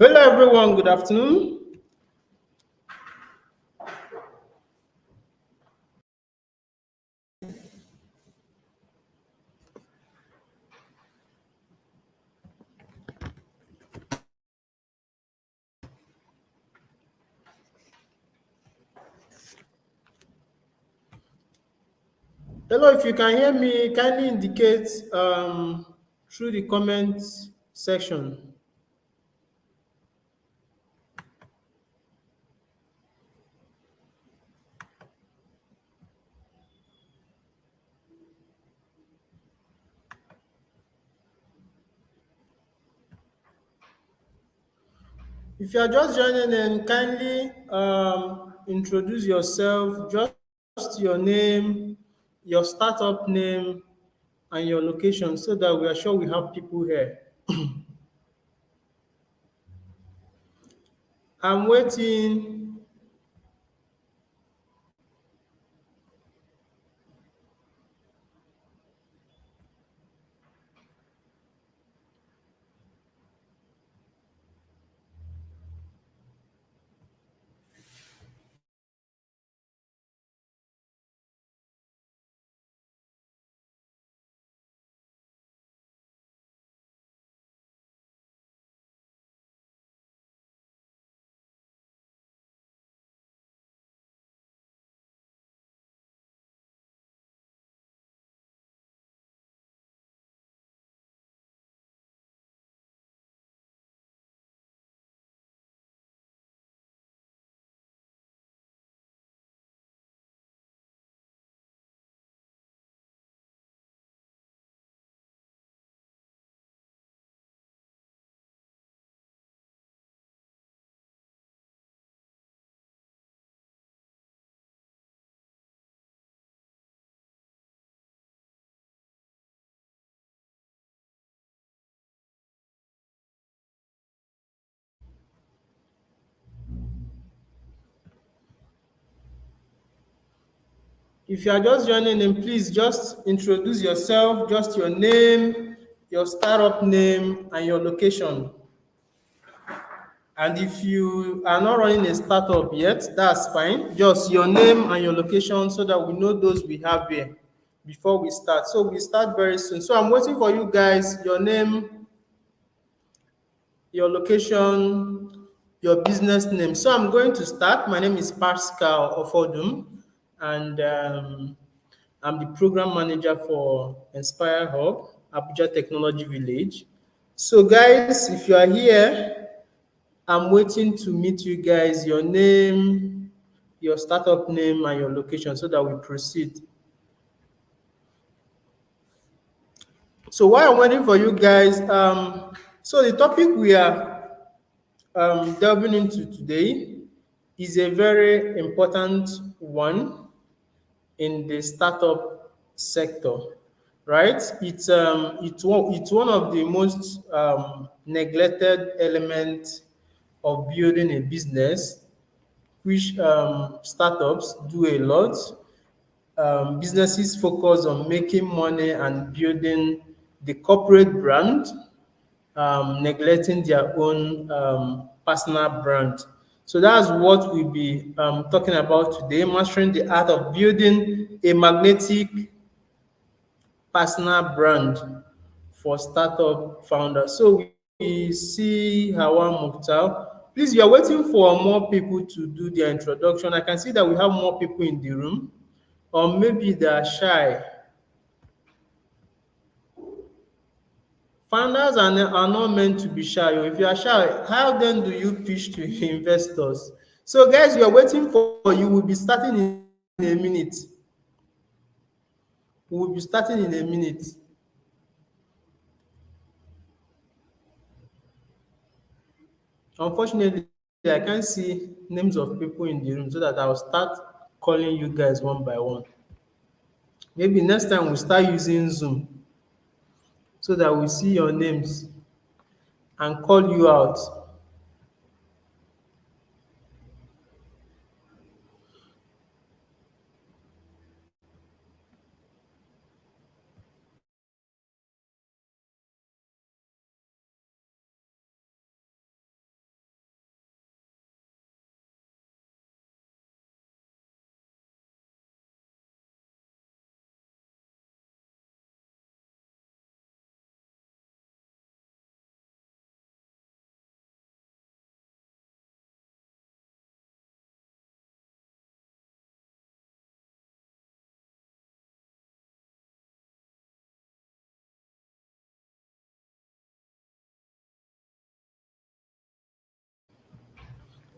Hello, everyone. Good afternoon. Hello, if you can hear me, kindly indicate through the comment section. If you are just joining in, kindly introduce yourself, just your name, your startup name, and your location so that we are sure we have people here. I'm waiting. If you are just joining in, please just introduce yourself, just your name, your startup name, and your location. And if you are not running a startup yet, that's fine. Just your name and your location so that we know those we have here before we start. So we start very soon. So I'm waiting for you guys, your name, your location, your business name. So I'm going to start. My name is Pascal Ofodum, and I'm the program manager for Inspire Hub, Abuja Technology Village. So, guys, if you are here, I'm waiting to meet you guys, your name, your startup name, and your location so that we proceed. So, while I'm waiting for you guys, so the topic we are delving into today is a very important one in the startup sector, right? It's one of the most neglected elements of building a business, which startups do a lot. Businesses focus on making money and building the corporate brand, neglecting their own personal brand. So that's what we'll be talking about today, mastering the art of building a magnetic personal brand for startup founders. So we see Hawa Mukhtar. Please, we are waiting for more people to do their introduction. I can see that we have more people in the room, or maybe they are shy. Founders are not meant to be shy. If you are shy, how then do you pitch to investors? So, guys, we are waiting for you. We'll be starting in a minute. We'll be starting in a minute. Unfortunately, I can't see names of people in the room so that I'll start calling you guys one by one. Maybe next time we'll start using Zoom so that we see your names and call you out.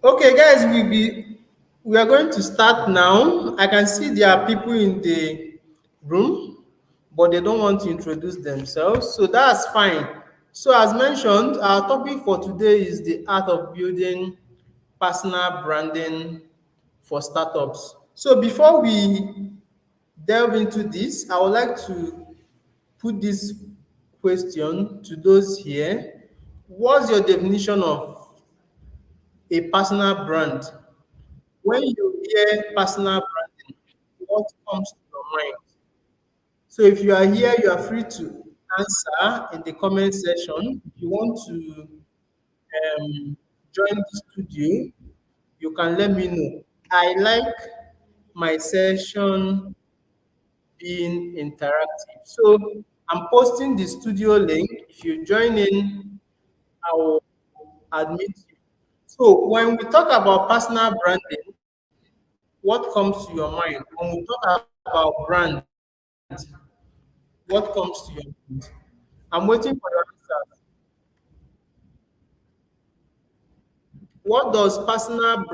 Okay, guys, we are going to start now. I can see there are people in the room, but they don't want to introduce themselves, so that's fine. So, as mentioned, our topic for today is the art of building personal branding for startups. So, before we delve into this, I would like to put this question to those here. What's your definition of a personal brand? When you hear personal branding, what comes to your mind? So if you are here, you are free to answer in the comment section. If you want to join the studio, you can let me know. I like my session being interactive. So I'm posting the studio link. If you join in, I will admit you. So when we talk about personal branding, what comes to your mind? When we talk about brand, what comes to your mind? I'm waiting for your answers. What does a personal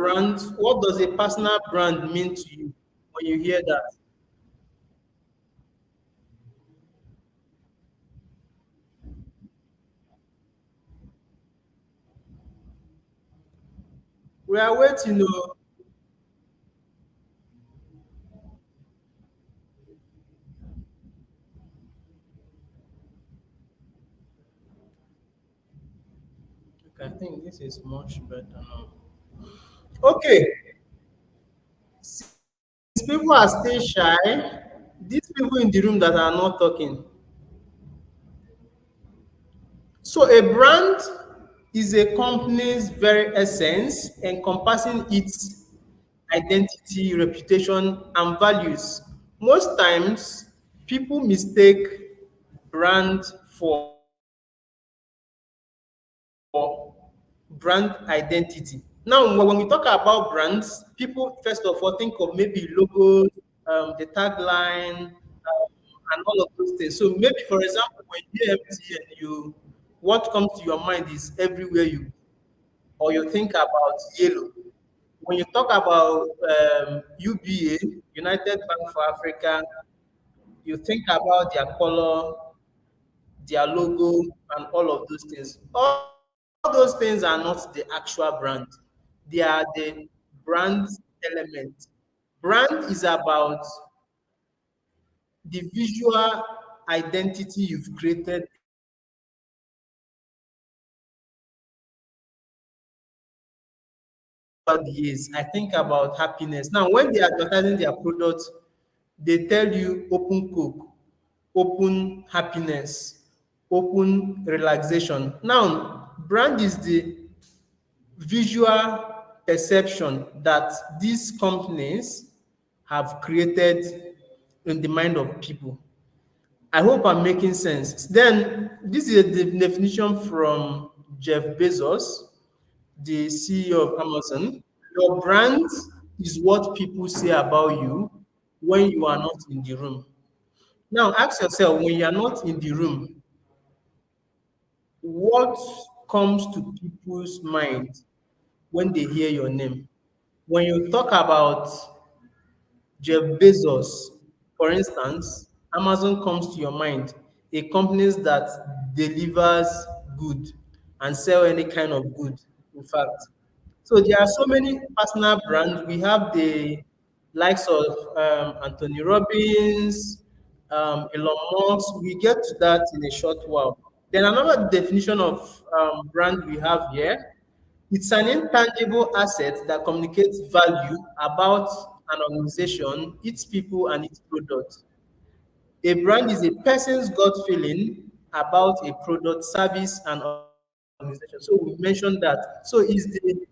brand mean to you when you hear that? We are waiting. Oh. Okay, I think this is much better now. Okay, since people are still shy, these people in the room that are not talking. So a brand is a company's very essence encompassing its identity, reputation, and values. Most times, people mistake brand for brand identity. Now, when we talk about brands, people first of all think of maybe logos, the tagline, and all of those things. So maybe, for example, when you hear MTN, what comes to your mind is everywhere you, or you think about yellow. When you talk about UBA, United Bank for Africa, you think about their color, their logo, and all of those things. All those things are not the actual brand. They are the brand element. Brand is about the visual identity you've created over the years. I think about happiness. Now, when they are advertising their products, they tell you open cook, open happiness, open relaxation. Now, brand is the visual perception that these companies have created in the mind of people. I hope I'm making sense. Then, this is the definition from Jeff Bezos, the CEO of Amazon. Your brand is what people say about you when you are not in the room. Now, ask yourself when you are not in the room, what comes to people's mind when they hear your name? When you talk about Jeff Bezos, for instance, Amazon comes to your mind, a company that delivers good and sell any kind of good, in fact. So there are so many personal brands. We have the likes of Anthony Robbins, Elon Musk. We get to that in a short while. Then another definition of brand we have here, it's an intangible asset that communicates value about an organization, its people, and its product. A brand is a person's gut feeling about a product, service, and organization. So we mentioned that. So it's the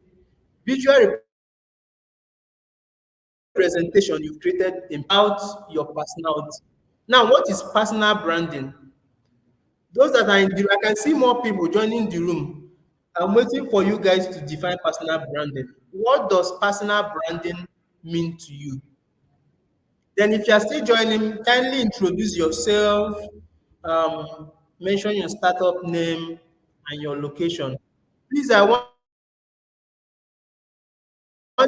visual representation you've created about your personality. Now, what is personal branding? Those that are in the I can see more people joining the room. I'm waiting for you guys to define personal branding. What does personal branding mean to you? Then, if you are still joining, kindly introduce yourself, mention your startup name and your location. Please, I want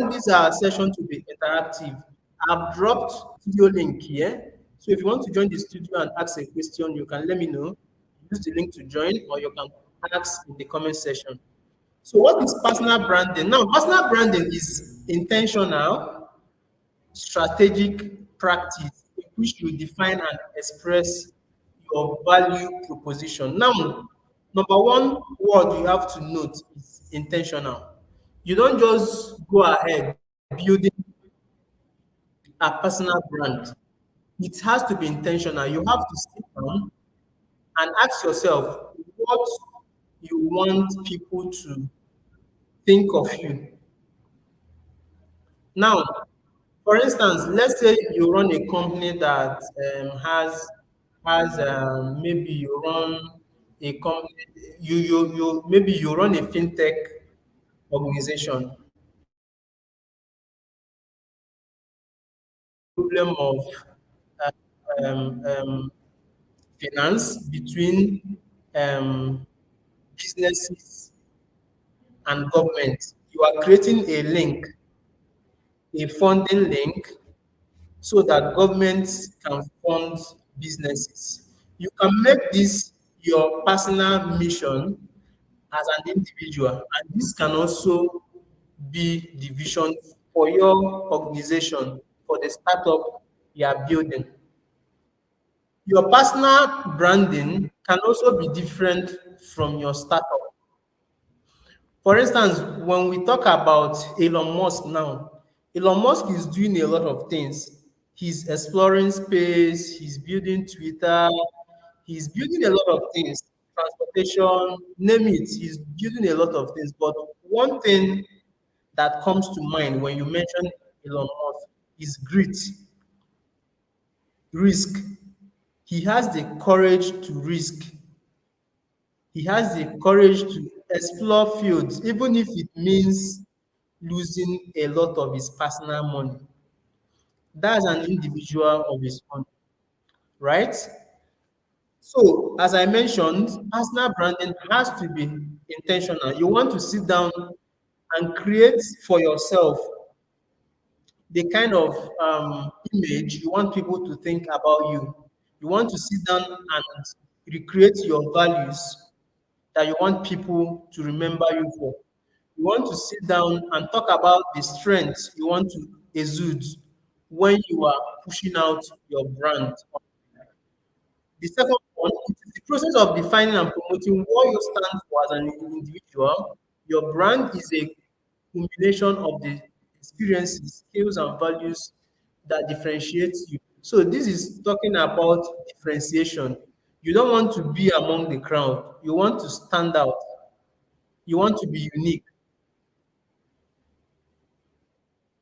want this session to be interactive, I've dropped studio link here. So if you want to join the studio and ask a question, you can let me know. Use the link to join, or you can ask in the comment section. So what is personal branding? Now, personal branding is intentional, strategic practice in which you define and express your value proposition. Now, number one word you have to note is intentional. You don't just go ahead building a personal brand. It has to be intentional. You have to sit down and ask yourself what you want people to think of you. Now, for instance, let's say you run a company that has maybe you run a company, you maybe you run a fintech organization. Problem of uh, finance between businesses and government. You are creating a link, a funding link, so that governments can fund businesses. You can make this your personal mission as an individual, and this can also be the vision for your organization, for the startup you are building. Your personal branding can also be different from your startup. For instance, when we talk about Elon Musk now, Elon Musk is doing a lot of things. He's exploring space, he's building Twitter, he's building a lot of things, transportation, name it, he's building a lot of things. But one thing that comes to mind when you mention Elon Musk is grit, risk. He has the courage to risk. He has the courage to explore fields, even if it means losing a lot of his personal money. That's an individual of his own, right? So, as I mentioned, personal branding has to be intentional. You want to sit down and create for yourself the kind of image you want people to think about you. You want to sit down and recreate your values that you want people to remember you for. You want to sit down and talk about the strengths you want to exude when you are pushing out your brand. The second one it is the process of defining and promoting what you stand for as an individual. Your brand is a combination of the experiences, skills, and values that differentiate you. So this is talking about differentiation. You don't want to be among the crowd. You want to stand out. You want to be unique.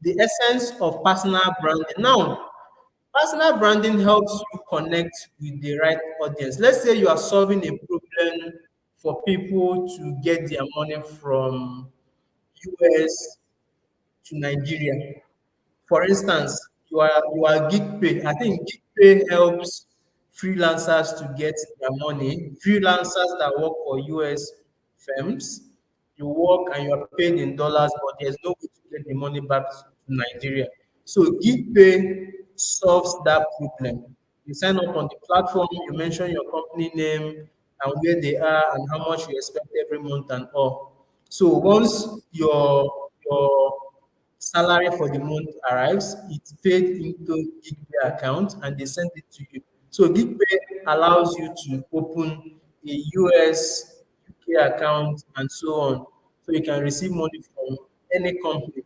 The essence of personal branding. Now, personal branding helps you connect with the right audience. Let's say you are solving a problem for people to get their money from US to Nigeria. For instance, you are GigPay. I think GigPay helps freelancers to get their money. Freelancers that work for US firms, you work and you are paid in dollars, but there's no way to get the money back to Nigeria. So GigPay solves that problem. You sign up on the platform, you mention your company name and where they are and how much you expect every month and all. So once your salary for the month arrives, it's paid into GigPay account and they send it to you. So GigPay allows you to open a US, UK account and so on. So you can receive money from any company.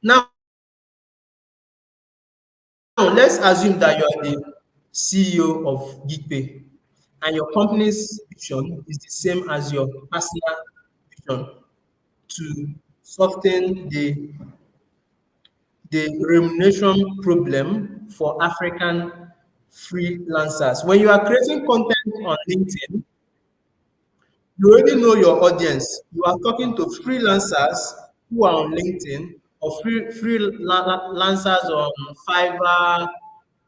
Now, let's assume that you are the CEO of GigPay and your company's vision is the same as your personal vision to soften the remuneration problem for African freelancers. When you are creating content on LinkedIn, you already know your audience. You are talking to freelancers who are on LinkedIn or freelancers on Fiverr,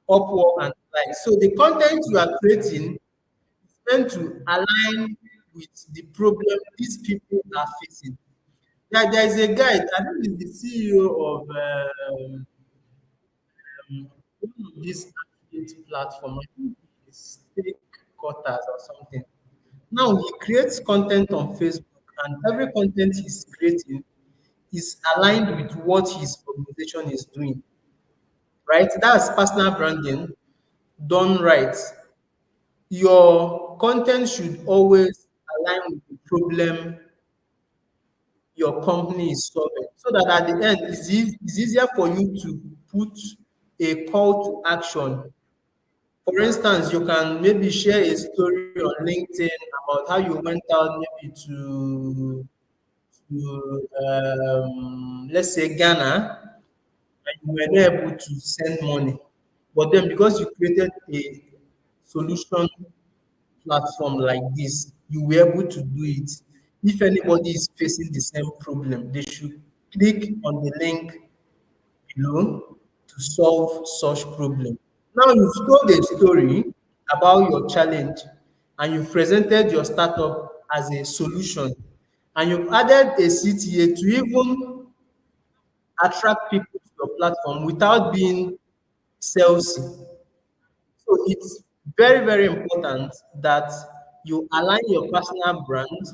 Upwork, and like. So the content you are creating is meant to align with the problem these people are facing. Yeah, there is a guy, I think he's the CEO of one of these affiliate platform. I think it's Stake Quarters or something. Now he creates content on Facebook, and every content he's creating is aligned with what his organization is doing. Right? That's personal branding done right. Your content should always align with the problem your company is solving, so that at the end it's easier for you to put a call to action. For instance, you can maybe share a story on LinkedIn about how you went out maybe to let's say Ghana, and you were not able to send money. But then because you created a solution platform like this, you were able to do it. If anybody is facing the same problem, they should click on the link below to solve such problem. Now you've told a story about your challenge, and you've presented your startup as a solution, and you've added a CTA to even attract people to your platform without being salesy. So it's very, very important that you align your personal brand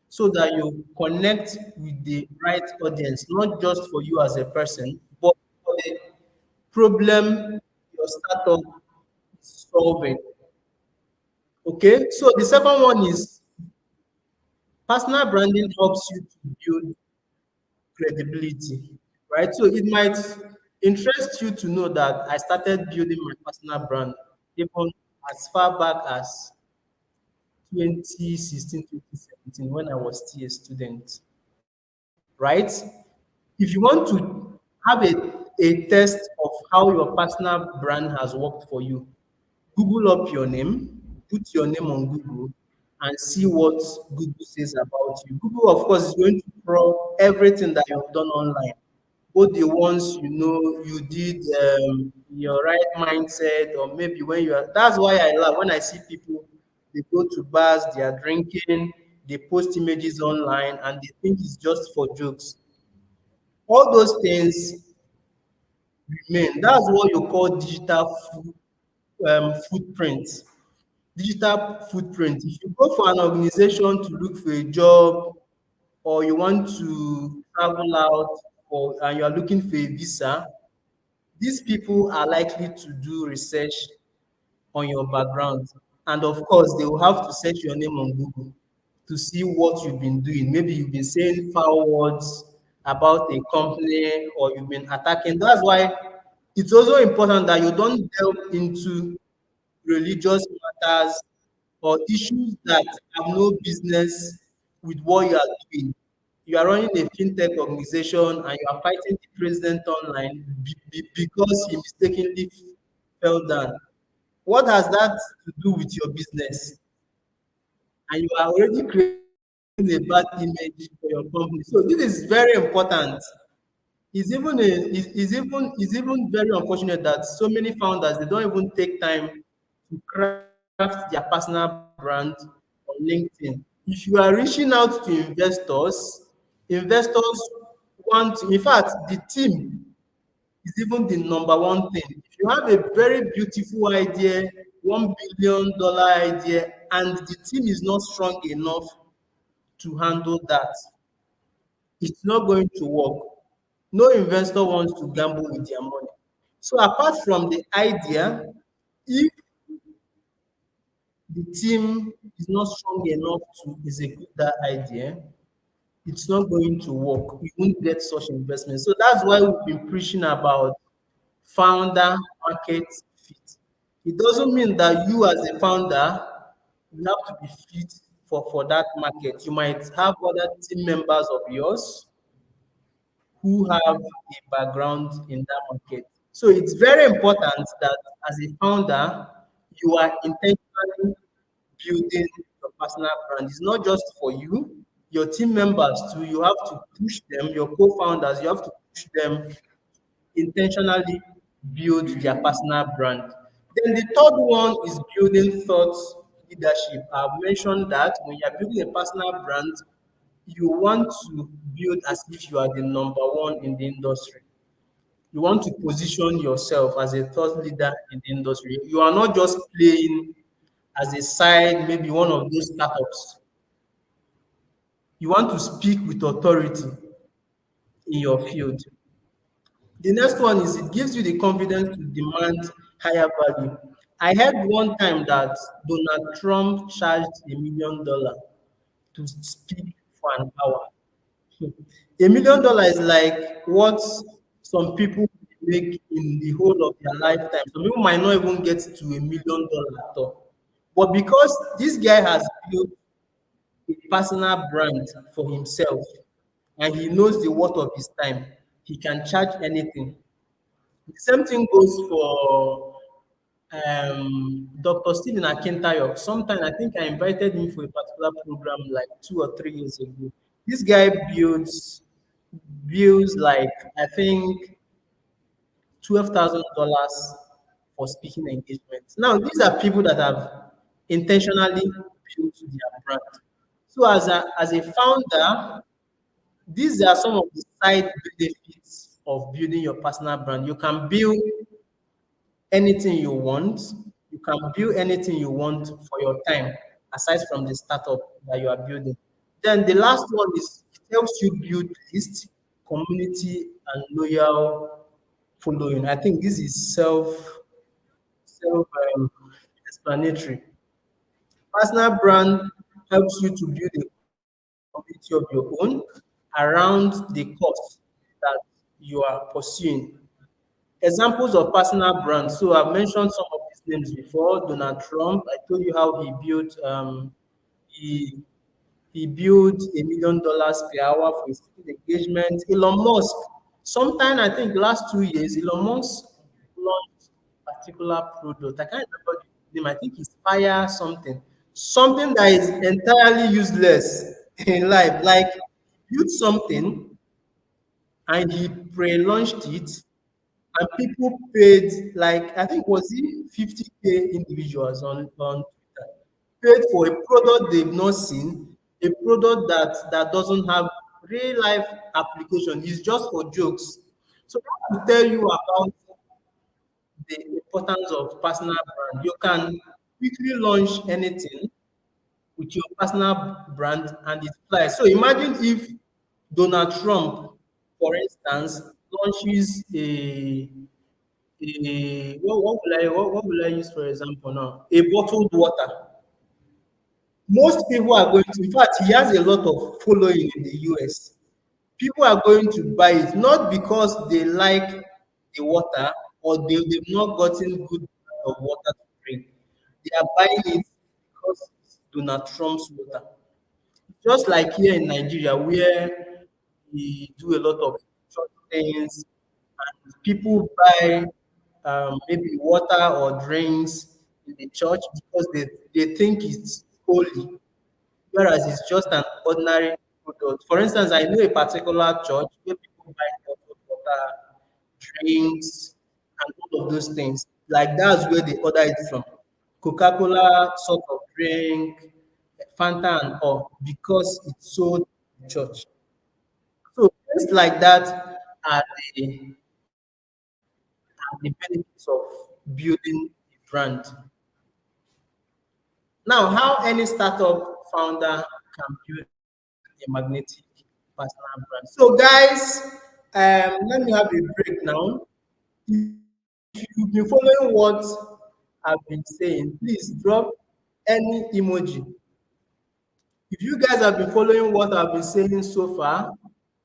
so that you connect with the right audience, not just for you as a person, but for the problem your startup is solving. Okay, so the second one is personal branding helps you to build credibility, right? So it might interest you to know that I started building my personal brand even as far back as 2016, 2017, when I was still a student, right? If you want to have a test of how your personal brand has worked for you, Google up your name, put your name on Google, and see what Google says about you. Google, of course, is going to probe everything that you've done online, both the ones you know you did your right mindset, or maybe when you are. That's why I love when I see people, they go to bars, they are drinking, they post images online, and they think it's just for jokes. All those things remain. That's what you call footprint. Digital footprint. If you go for an organization to look for a job, or you want to travel out, or and you are looking for a visa, these people are likely to do research on your background. And of course, they will have to search your name on Google to see what you've been doing. Maybe you've been saying foul words about a company, or you've been attacking. That's why it's also important that you don't delve into religious matters or issues that have no business with what you are doing. You are running a fintech organization and you are fighting the president online because he mistakenly fell down. What has that to do with your business? And you are already creating a bad image for your company. So this is very important. It's even very unfortunate that so many founders, they don't even take time to craft their personal brand on LinkedIn. If you are reaching out to investors, investors want, in fact, the team is even the number one thing. If you have a very beautiful idea, $1 billion idea, and the team is not strong enough to handle that, it's not going to work. No investor wants to gamble with their money. So apart from the idea, if the team is not strong enough to execute that idea, it's not going to work. You won't get such investment. So that's why we've been preaching about founder market fit. It doesn't mean that you as a founder you have to be fit for that market. You might have other team members of yours who have a background in that market. So it's very important that as a founder, you are intentionally building your personal brand. It's not just for you, your team members too. You have to push them, your co-founders, you have to push them intentionally build their personal brand. Then the third one is building thought leadership. I've mentioned that when you're building a personal brand, You want to build as if you are the number one in the industry. You want to position yourself as a thought leader in the industry. You are not just playing as a side, maybe one of those startups. You want to speak with authority in your field. The next one is it gives you the confidence to demand higher value. I heard one time that Donald Trump charged $1 million to speak for an hour. $1 million is like what some people make in the whole of their lifetime. Some people might not even get to $1 million at all. But because this guy has built a personal brand for himself and he knows the worth of his time, he can charge anything. The same thing goes for Dr. Stephen Akintayo. Sometime I think I invited him for a particular program like 2 or 3 years ago. This guy builds like I think $12,000 for speaking engagements. Now these are people that have intentionally built their brand. So as a founder, these are some of the side benefits of building your personal brand. You can build anything you want. You can build anything you want for your time, aside from the startup that you are building. Then the last one is it helps you build list, community, and loyal following. I think this is self explanatory. Personal brand helps you to build a community of your own around the cause that you are pursuing. Examples of personal brands. So I've mentioned some of these names before. Donald Trump. I told you how he he built $1 million per hour for his engagement. Elon Musk. Sometime I think last 2 years, Elon Musk launched a particular product. I can't remember the name. I think it's Fire something. Something that is entirely useless in life. Like built something and he pre-launched it and people paid like I think was it 50K individuals on Twitter paid for a product they've not seen, a product that doesn't have real life application. It's just for jokes. So that to tell you about the importance of personal brand. You can quickly launch anything with your personal brand and it flies. So imagine if Donald Trump, for instance, launches what will I use for example now? A bottled water. Most people are going to, in fact, he has a lot of following in the US. People are going to buy it not because they like the water or they've not gotten good of water to drink. They are buying it because it's Donald Trump's water. Just like here in Nigeria, where we do a lot of church things, and people buy maybe water or drinks in the church because they think it's holy, whereas it's just an ordinary product. For instance, I know a particular church where people buy bottled water, drinks, and all of those things. Like that's where they order it from. Coca-Cola sort of drink, Fanta and all, because it's sold in church. So things like that are the benefits of building a brand. Now, how any startup founder can build a magnetic personal brand. So, guys, let me have a break now. If you've been following what I've been saying, please drop any emoji. If you guys have been following what I've been saying so far,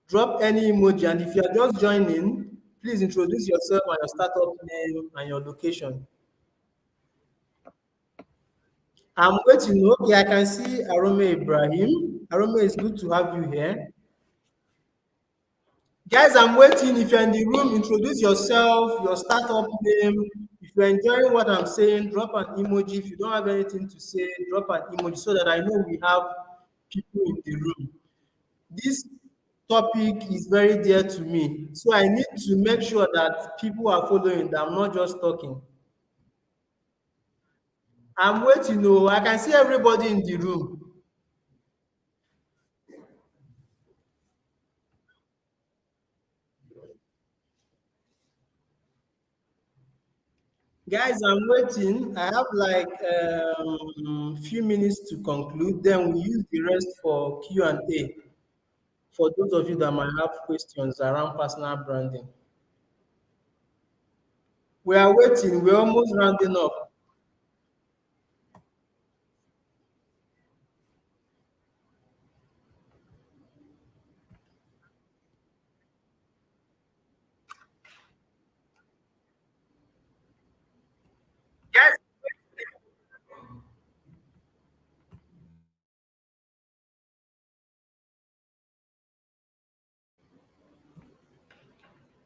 drop any emoji. And if you are just joining, please introduce yourself and your startup name and your location. I'm waiting. Okay, I can see Arome Ibrahim. Arome, it's good to have you here. Guys, I'm waiting. If you're in the room, introduce yourself, your startup name. If you're enjoying what I'm saying, drop an emoji. If you don't have anything to say, drop an emoji so that I know we have people in the room. This topic is very dear to me. So I need to make sure that people are following, that I'm not just talking. I'm waiting. Oh, I can see everybody in the room. Guys, I'm waiting. I have like few minutes to conclude. Then we use the rest for Q&A for those of you that might have questions around personal branding. We are waiting. We're almost rounding up.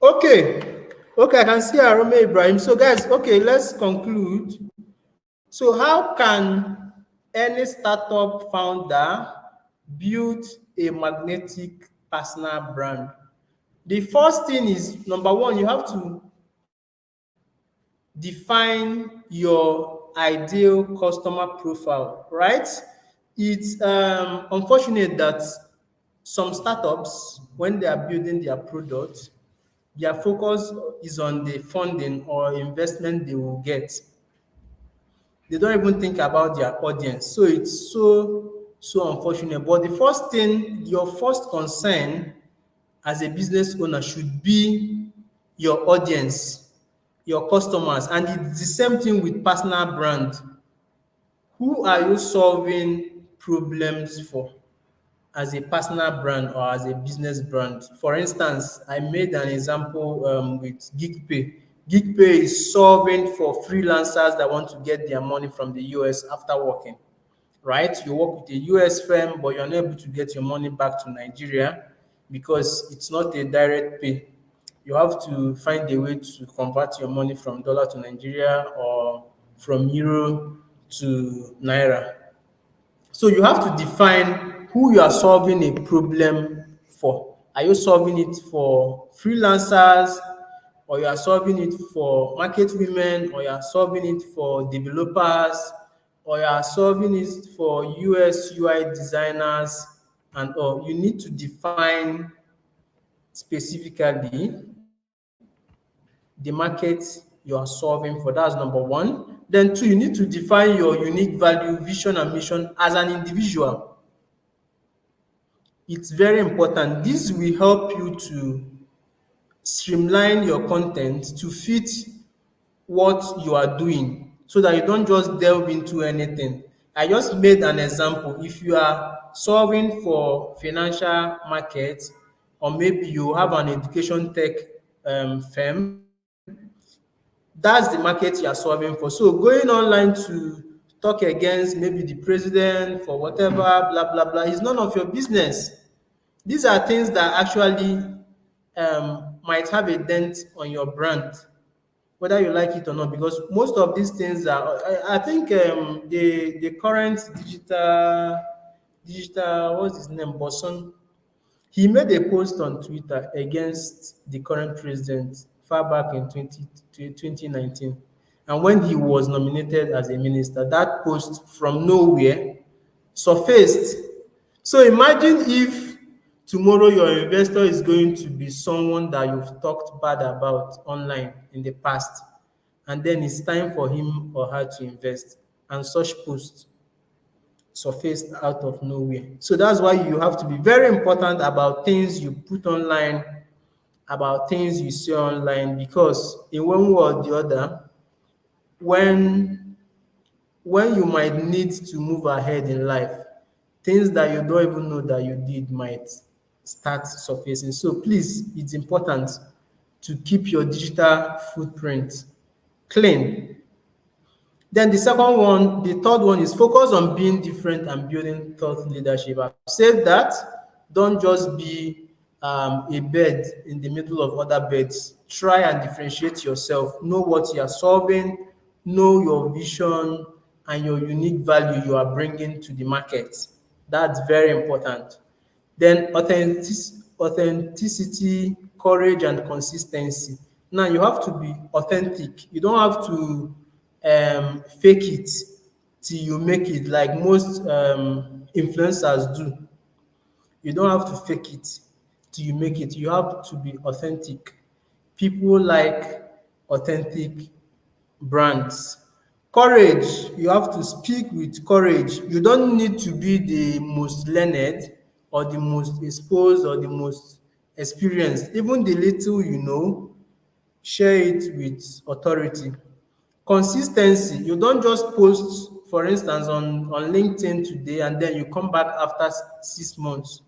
Okay. Okay, I can see Arome Ibrahim. So, guys, okay, let's conclude. So, how can any startup founder build a magnetic personal brand? The first thing is number one, you have to define your ideal customer profile, right? It's unfortunate that some startups, when they are building their product, their focus is on the funding or investment they will get. They don't even think about their audience. So it's so unfortunate. But the first thing, your first concern as a business owner should be your audience, your customers. And it's the same thing with personal brand. Who are you solving problems for as a personal brand or as a business brand? For instance, I made an example with GigPay. GigPay is solving for freelancers that want to get their money from the US after working, right? You work with a US firm, but you're not able to get your money back to Nigeria because it's not a direct pay. You have to find a way to convert your money from dollar to Nigeria or from euro to naira. So you have to define who you are solving a problem for. Are you solving it for freelancers, or you are solving it for market women, or you are solving it for developers, or you are solving it for US UI designers, and all? You need to define specifically the market you are solving for. That's number one. Then two, you need to define your unique value, vision, and mission as an individual. It's very important. This will help you to streamline your content to fit what you are doing so that you don't just delve into anything. I just made an example. If you are solving for financial market, or maybe you have an education tech firm, that's the market you are solving for. So going online to talk against maybe the president for whatever, blah, blah, blah, is none of your business. These are things that actually might have a dent on your brand, whether you like it or not, because most of these things are, I think the current digital, what's his name, Boson, he made a post on Twitter against the current president far back in 2019. And when he was nominated as a minister, that post from nowhere surfaced. So imagine if tomorrow your investor is going to be someone that you've talked bad about online in the past, and then it's time for him or her to invest, and such posts surfaced out of nowhere. So that's why you have to be very important about things you put online, about things you see online, because in one way or the other, when when you might need to move ahead in life, things that you don't even know that you did might start surfacing. So please, it's important to keep your digital footprint clean. Then the second one, the third one is focus on being different and building thought leadership. I've said that. Don't just be a bird in the middle of other birds. Try and differentiate yourself. Know what you are solving, know your vision, and your unique value you are bringing to the market. That's very important. Then authenticity, courage, and consistency. Now you have to be authentic. You don't have to fake it till you make it, like most influencers do. You don't have to fake it till you make it. You have to be authentic. People like authentic brands. Courage, you have to speak with courage. You don't need to be the most learned or the most exposed or the most experienced. Even the little you know, share it with authority. Consistency, you don't just post, for instance, on LinkedIn today and then you come back after 6 months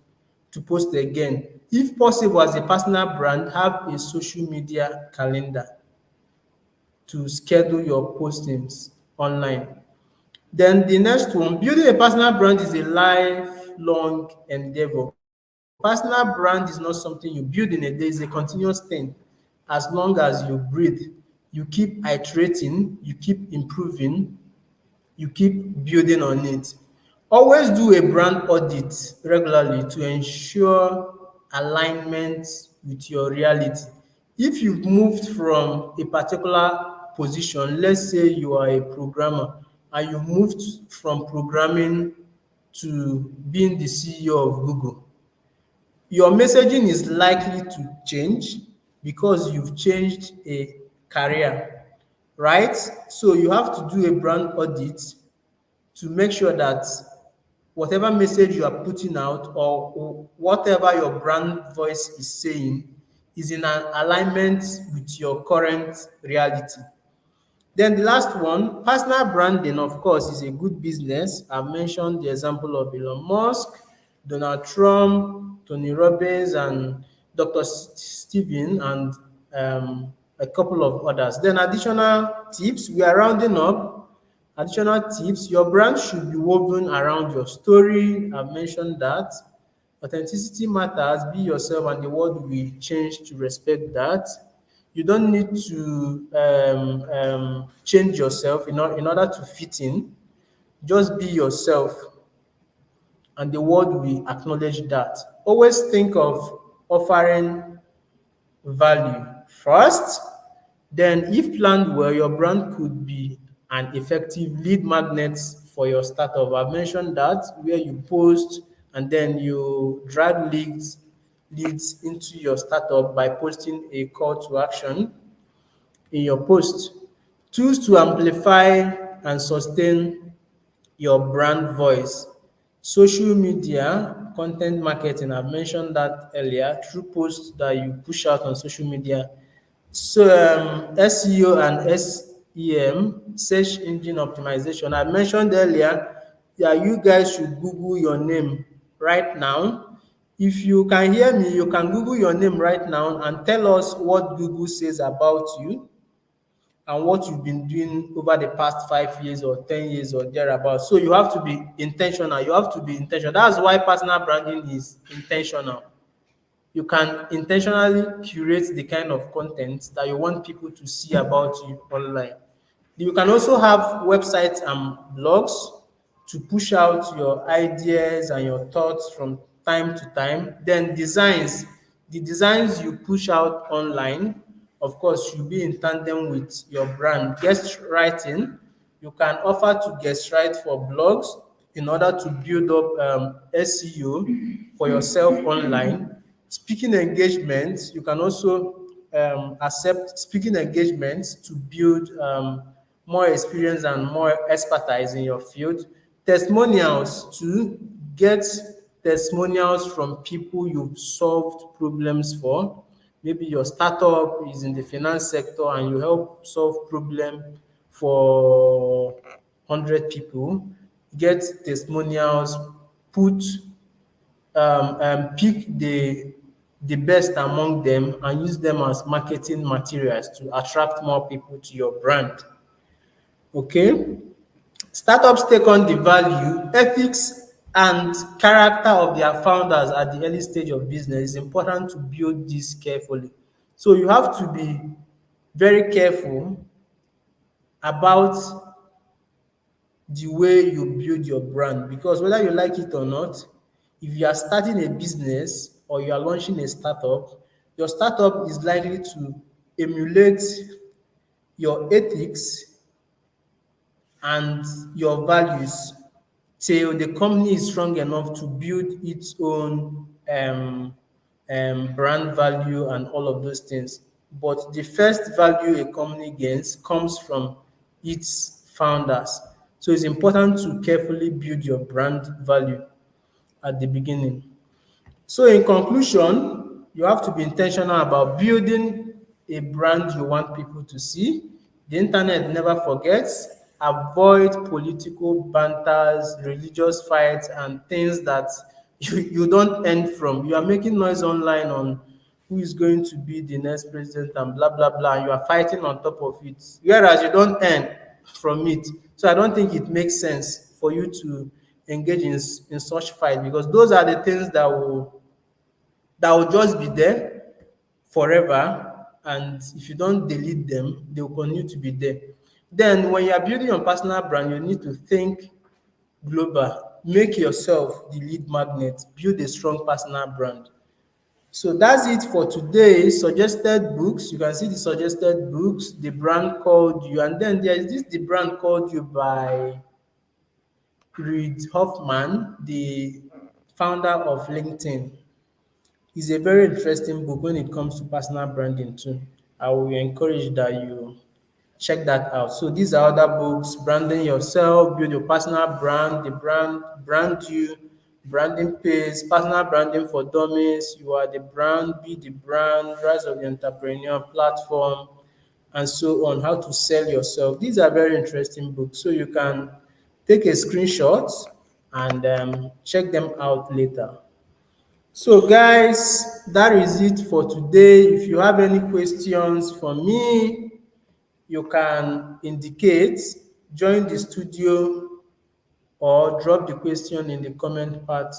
to post again. If possible, as a personal brand, have a social media calendar to schedule your postings online. Then the next one, building a personal brand is a lifelong endeavor. Personal brand is not something you build in a day, it's a continuous thing. As long as you breathe, you keep iterating, you keep improving, you keep building on it. Always do a brand audit regularly to ensure alignment with your reality. If you've moved from a particular position, let's say you are a programmer and you moved from programming to being the CEO of Google, your messaging is likely to change because you've changed a career, right? So you have to do a brand audit to make sure that whatever message you are putting out or whatever your brand voice is saying is in an alignment with your current reality. Then the last one, personal branding, of course, is a good business. I've mentioned the example of Elon Musk, Donald Trump, Tony Robbins, and Dr. Steven, and a couple of others. Then additional tips, we are rounding up. Additional tips, your brand should be woven around your story. I've mentioned that. Authenticity matters, be yourself, and the world will change to respect that. You don't need to change yourself in order to fit in. Just be yourself, and the world will acknowledge that. Always think of offering value first. Then, if planned well, your brand could be an effective lead magnet for your startup. I've mentioned that, where you post and then you drag leads into your startup by posting a call to action in your post. Tools to amplify and sustain your brand voice. Social media, content marketing, I've mentioned that earlier, through posts that you push out on social media. So SEO and SEM, search engine optimization. I mentioned earlier that you guys should Google your name right now. If you can hear me, you can Google your name right now and tell us what Google says about you and what you've been doing over the past 5 years or 10 years or thereabout. So you have to be intentional. You have to be intentional. That's why personal branding is intentional. You can intentionally curate the kind of content that you want people to see about you online. You can also have websites and blogs to push out your ideas and your thoughts from time to time. Then designs, the designs you push out online, of course, should be in tandem with your brand. Guest writing, you can offer to guest write for blogs in order to build up SEO for yourself online. Speaking engagements, you can also accept speaking engagements to build more experience and more expertise in your field. Testimonials, to get testimonials from people you've solved problems for. Maybe your startup is in the finance sector and you help solve problem for 100 people. Get testimonials, put pick the best among them and use them as marketing materials to attract more people to your brand. Okay? Startups take on the value, ethics, and character of their founders at the early stage of business. It's important to build this carefully. So you have to be very careful about the way you build your brand, because whether you like it or not, if you are starting a business or you are launching a startup, your startup is likely to emulate your ethics and your values till the company is strong enough to build its own brand value and all of those things. But the first value a company gains comes from its founders. So it's important to carefully build your brand value at the beginning. So in conclusion, you have to be intentional about building a brand you want people to see. The internet never forgets. Avoid political banters, religious fights, and things that you don't end from. You are making noise online on who is going to be the next president and blah, blah, blah, and you are fighting on top of it, whereas you don't earn from it. So I don't think it makes sense for you to engage in such fight, because those are the things that will just be there forever, and if you don't delete them, they will continue to be there. Then when you are building your personal brand, you need to think global. Make yourself the lead magnet. Build a strong personal brand. So that's it for today. Suggested books. You can see the suggested books. The Brand Called You, and then there is this The Brand Called You by Reid Hoffman, the founder of LinkedIn. It's a very interesting book when it comes to personal branding too. I will encourage that you check that out. So these are other books: Branding Yourself, Build Your Personal Brand, The Brand You, Branding Pays, Personal Branding for Dummies, You Are the Brand, Be the Brand, Rise of the Entrepreneur Platform, and so on, How to Sell Yourself. These are very interesting books. So you can take a screenshot and check them out later. So guys, that is it for today. If you have any questions for me, you can indicate, join the studio, or drop the question in the comment part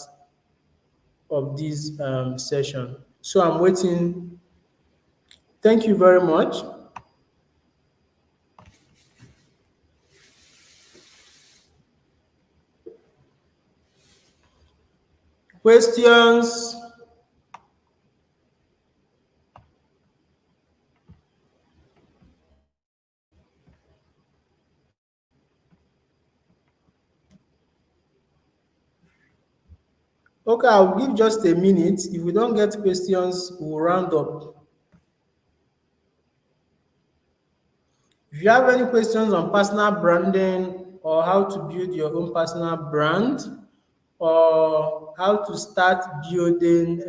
of this session. So I'm waiting. Thank you very much. Questions? Okay, I'll give just a minute. If we don't get questions, we'll round up. If you have any questions on personal branding, or how to build your own personal brand, or how to start building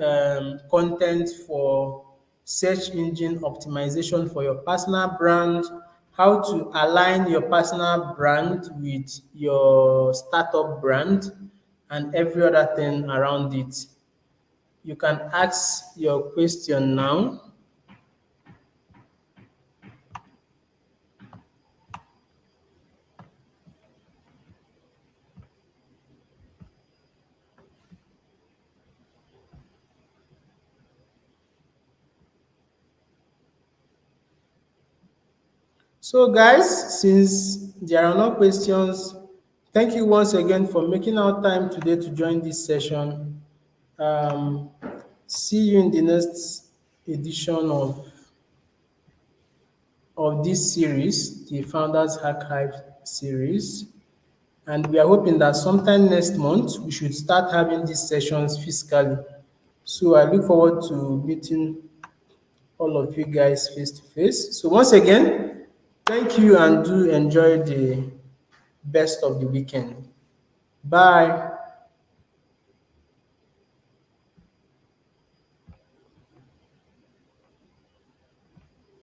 content for search engine optimization for your personal brand, how to align your personal brand with your startup brand, and every other thing around it, you can ask your question now. So guys, since there are no questions, thank you once again for making our time today to join this session. Um, See you in the next edition of this series, the Founders Archive series. And we are hoping that sometime next month, we should start having these sessions physically. So I look forward to meeting all of you guys face to face. So once again, thank you, and do enjoy the best of the weekend. Bye.